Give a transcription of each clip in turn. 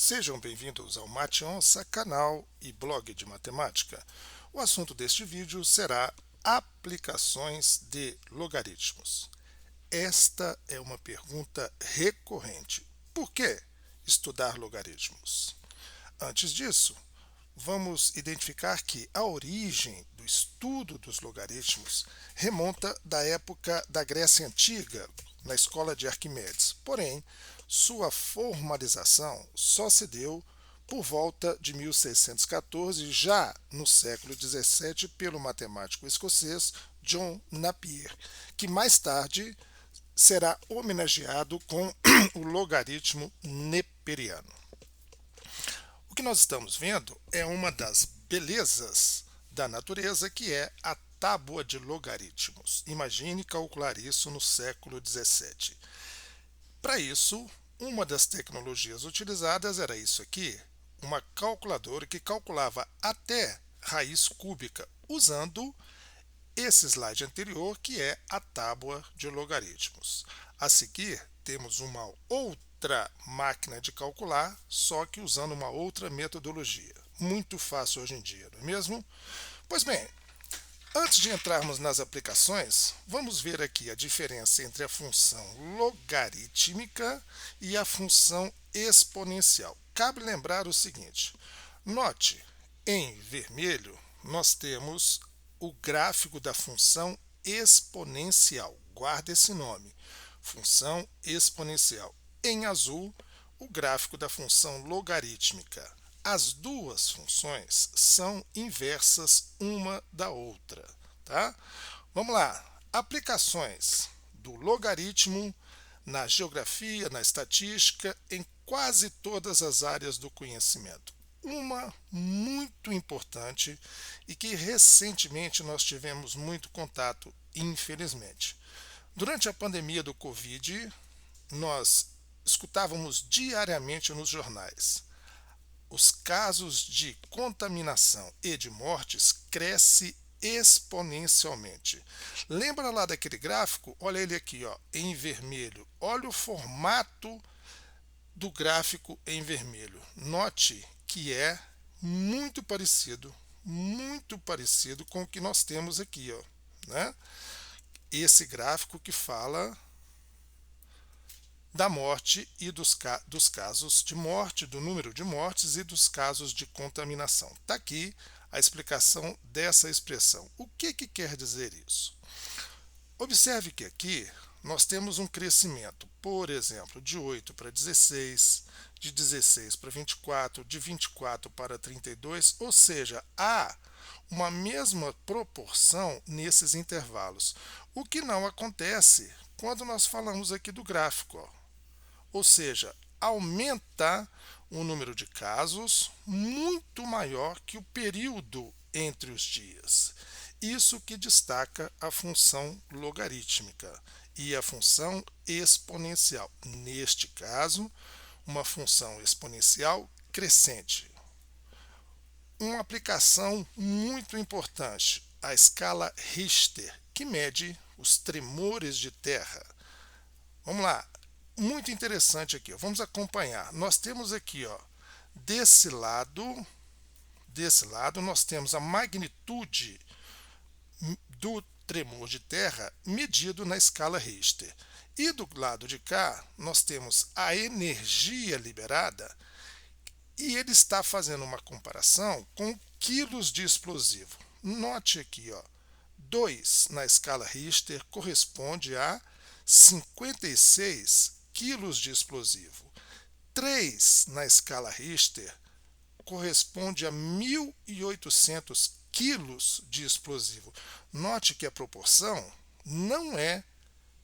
Sejam bem-vindos ao Mate Onça, canal e blog de matemática. O assunto deste vídeo será aplicações de logaritmos. Esta é uma pergunta recorrente. Por que estudar logaritmos? Antes disso, vamos identificar que a origem do estudo dos logaritmos remonta da época da Grécia Antiga, na escola de Arquimedes. Porém, sua formalização só se deu por volta de 1614, já no século XVII, pelo matemático escocês John Napier, que mais tarde será homenageado com o logaritmo neperiano. O que nós estamos vendo é uma das belezas da natureza, que é a tábua de logaritmos. Imagine calcular isso no século XVII. Para isso, uma das tecnologias utilizadas era isso aqui, uma calculadora que calculava até raiz cúbica, usando esse slide anterior, que é a tábua de logaritmos. A seguir, temos uma outra máquina de calcular, só que usando uma outra metodologia. Muito fácil hoje em dia, não é mesmo? Pois bem, antes de entrarmos nas aplicações, vamos ver aqui a diferença entre a função logarítmica e a função exponencial. Cabe lembrar o seguinte: note, em vermelho, nós temos o gráfico da função exponencial. Guarda esse nome, função exponencial. Em azul, o gráfico da função logarítmica. As duas funções são inversas uma da outra, tá? Vamos lá. Aplicações do logaritmo na geografia, na estatística, em quase todas as áreas do conhecimento. Uma muito importante e que recentemente nós tivemos muito contato, infelizmente. Durante a pandemia do Covid, nós escutávamos diariamente nos jornais: os casos de contaminação e de mortes crescem exponencialmente. Lembra lá daquele gráfico? Olha ele aqui, ó, em vermelho. Olha o formato do gráfico em vermelho. Note que é muito parecido com o que nós temos aqui, ó, né? Esse gráfico que fala da morte e dos casos de morte, do número de mortes e dos casos de contaminação. Está aqui a explicação dessa expressão. O que quer dizer isso? Observe que aqui nós temos um crescimento, por exemplo, de 8 para 16, de 16 para 24, de 24 para 32, ou seja, há uma mesma proporção nesses intervalos. O que não acontece quando nós falamos aqui do gráfico, ó. Ou seja, aumenta o número de casos muito maior que o período entre os dias. Isso que destaca a função logarítmica e a função exponencial. Neste caso, uma função exponencial crescente. Uma aplicação muito importante, a escala Richter, que mede os tremores de terra. Vamos lá. Muito interessante aqui, ó. Vamos acompanhar. Nós temos aqui, ó, desse lado nós temos a magnitude do tremor de terra medido na escala Richter. E do lado de cá nós temos a energia liberada, e ele está fazendo uma comparação com quilos de explosivo. Note aqui, ó, 2 na escala Richter corresponde a 56 quilos de explosivo. 3 na escala Richter corresponde a 1.800 quilos de explosivo. Note que a proporção não é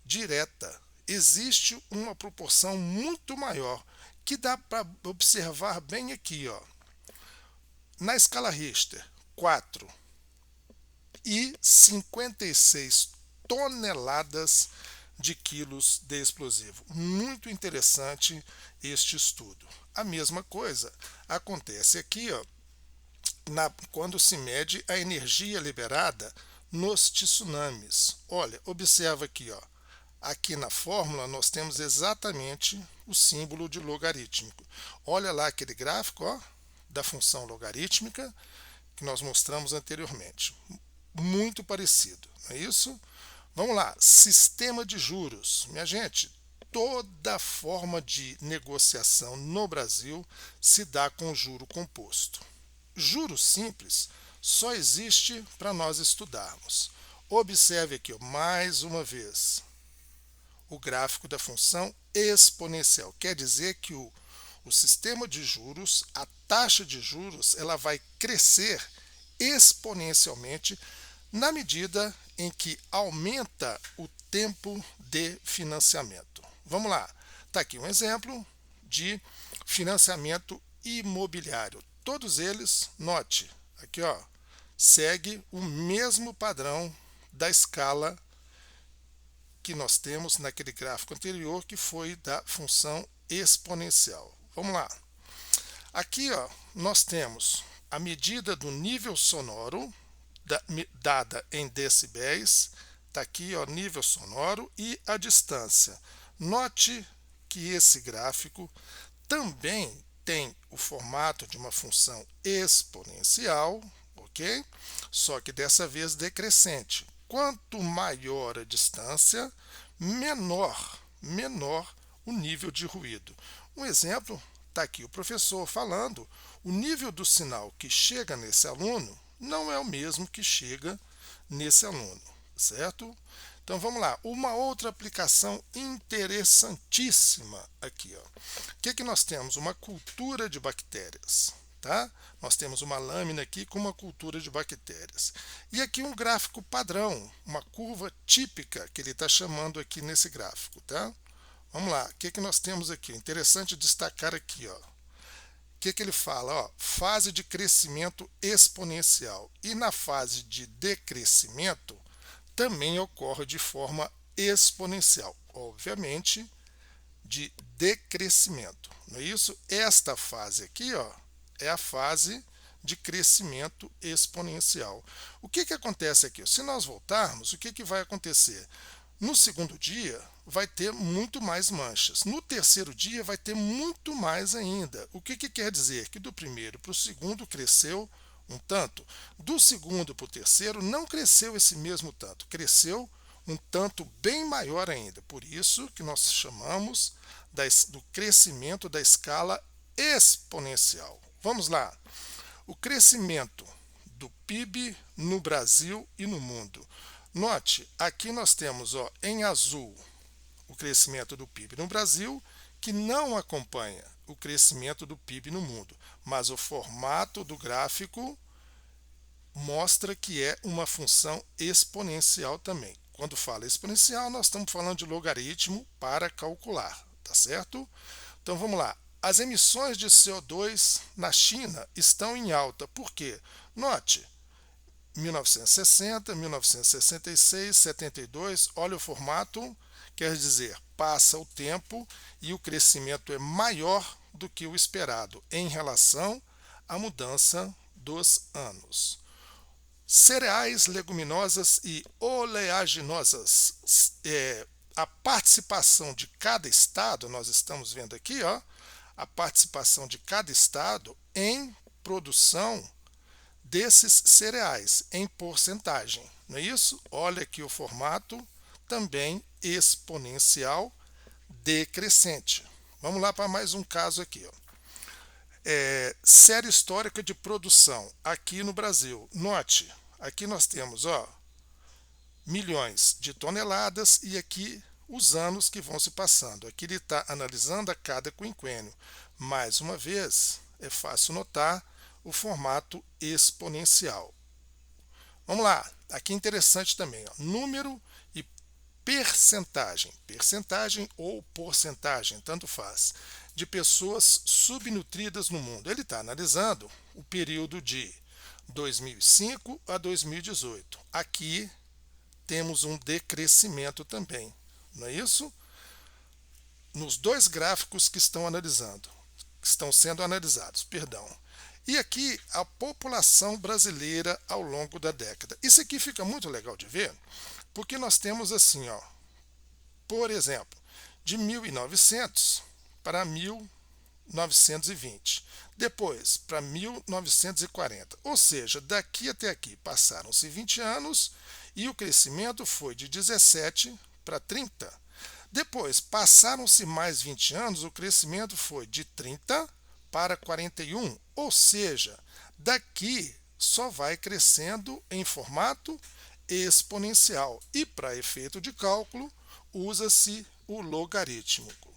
direta. Existe uma proporção muito maior, que dá para observar bem aqui, ó. Na escala Richter, 4 e 56 toneladas de quilos de explosivo. Muito interessante este estudo. A mesma coisa acontece aqui, ó, quando se mede a energia liberada nos tsunamis. Olha, observa aqui, ó. Aqui na fórmula nós temos exatamente o símbolo de logarítmico. Olha lá aquele gráfico, ó, da função logarítmica que nós mostramos anteriormente. Muito parecido, não é isso? Vamos lá, sistema de juros. Minha gente, toda forma de negociação no Brasil se dá com juro composto. Juro simples só existe para nós estudarmos. Observe aqui, ó, mais uma vez, o gráfico da função exponencial. Quer dizer que o sistema de juros, a taxa de juros, ela vai crescer exponencialmente na medida em que aumenta o tempo de financiamento. Vamos lá, está aqui um exemplo de financiamento imobiliário. Todos eles, note, aqui ó, segue o mesmo padrão da escala que nós temos naquele gráfico anterior, que foi da função exponencial. Vamos lá. Aqui ó, nós temos a medida do nível sonoro, dada em decibéis, está aqui ó, nível sonoro, e a distância. Note que esse gráfico também tem o formato de uma função exponencial, ok? Só que dessa vez decrescente. Quanto maior a distância, menor o nível de ruído. Um exemplo, está aqui o professor falando, o nível do sinal que chega nesse aluno não é o mesmo que chega nesse aluno, certo? Então vamos lá, uma outra aplicação interessantíssima aqui. Ó. O que nós temos? Uma cultura de bactérias. Tá? Nós temos uma lâmina aqui com uma cultura de bactérias. E aqui um gráfico padrão, uma curva típica que ele está chamando aqui nesse gráfico. Tá? Vamos lá, o que nós temos aqui? Interessante destacar aqui. Ó. O que ele fala? Ó, fase de crescimento exponencial. E na fase de decrescimento também ocorre de forma exponencial. Obviamente, de decrescimento. Não é isso? Esta fase aqui, ó, é a fase de crescimento exponencial. O que acontece aqui? Se nós voltarmos, o que vai acontecer? No segundo dia, vai ter muito mais manchas. No terceiro dia, vai ter muito mais ainda. O que quer dizer? Que do primeiro para o segundo cresceu um tanto. Do segundo para o terceiro, não cresceu esse mesmo tanto. Cresceu um tanto bem maior ainda. Por isso que nós chamamos do crescimento da escala exponencial. Vamos lá. O crescimento do PIB no Brasil e no mundo. Note, aqui nós temos ó, em azul o crescimento do PIB no Brasil, que não acompanha o crescimento do PIB no mundo. Mas o formato do gráfico mostra que é uma função exponencial também. Quando fala exponencial, nós estamos falando de logaritmo para calcular, tá certo? Então vamos lá. As emissões de CO2 na China estão em alta. Por quê? Note, 1960, 1966, 72, olha o formato, quer dizer, passa o tempo e o crescimento é maior do que o esperado em relação à mudança dos anos. Cereais, leguminosas e oleaginosas. A participação de cada estado, nós estamos vendo aqui, ó, a participação de cada estado em produção desses cereais, em porcentagem. Não é isso? Olha aqui o formato, também exponencial decrescente. Vamos lá para mais um caso aqui. Ó. Série histórica de produção aqui no Brasil. Note, aqui nós temos ó, milhões de toneladas e aqui os anos que vão se passando. Aqui ele está analisando a cada quinquênio. Mais uma vez, é fácil notar o formato exponencial. Vamos lá, aqui interessante também, ó, número e percentagem, percentagem ou porcentagem, tanto faz, de pessoas subnutridas no mundo. Ele está analisando o período de 2005 a 2018. Aqui temos um decrescimento também, não é isso? Nos dois gráficos que estão sendo analisados, perdão. E aqui a população brasileira ao longo da década. Isso aqui fica muito legal de ver, porque nós temos assim, ó, por exemplo, de 1900 para 1920, depois para 1940, ou seja, daqui até aqui passaram-se 20 anos e o crescimento foi de 17 para 30. Depois passaram-se mais 20 anos, o crescimento foi de 30 para 41, ou seja, daqui só vai crescendo em formato exponencial e para efeito de cálculo usa-se o logarítmico.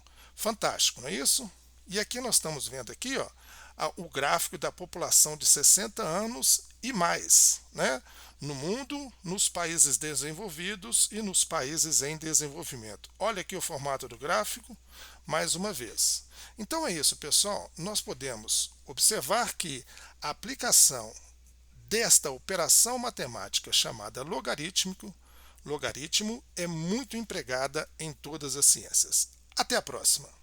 Fantástico, não é isso? E aqui nós estamos vendo aqui, ó, o gráfico da população de 60 anos e mais, né? No mundo, nos países desenvolvidos e nos países em desenvolvimento. Olha aqui o formato do gráfico, mais uma vez. Então é isso, pessoal. Nós podemos observar que a aplicação desta operação matemática chamada logaritmo é muito empregada em todas as ciências. Até a próxima!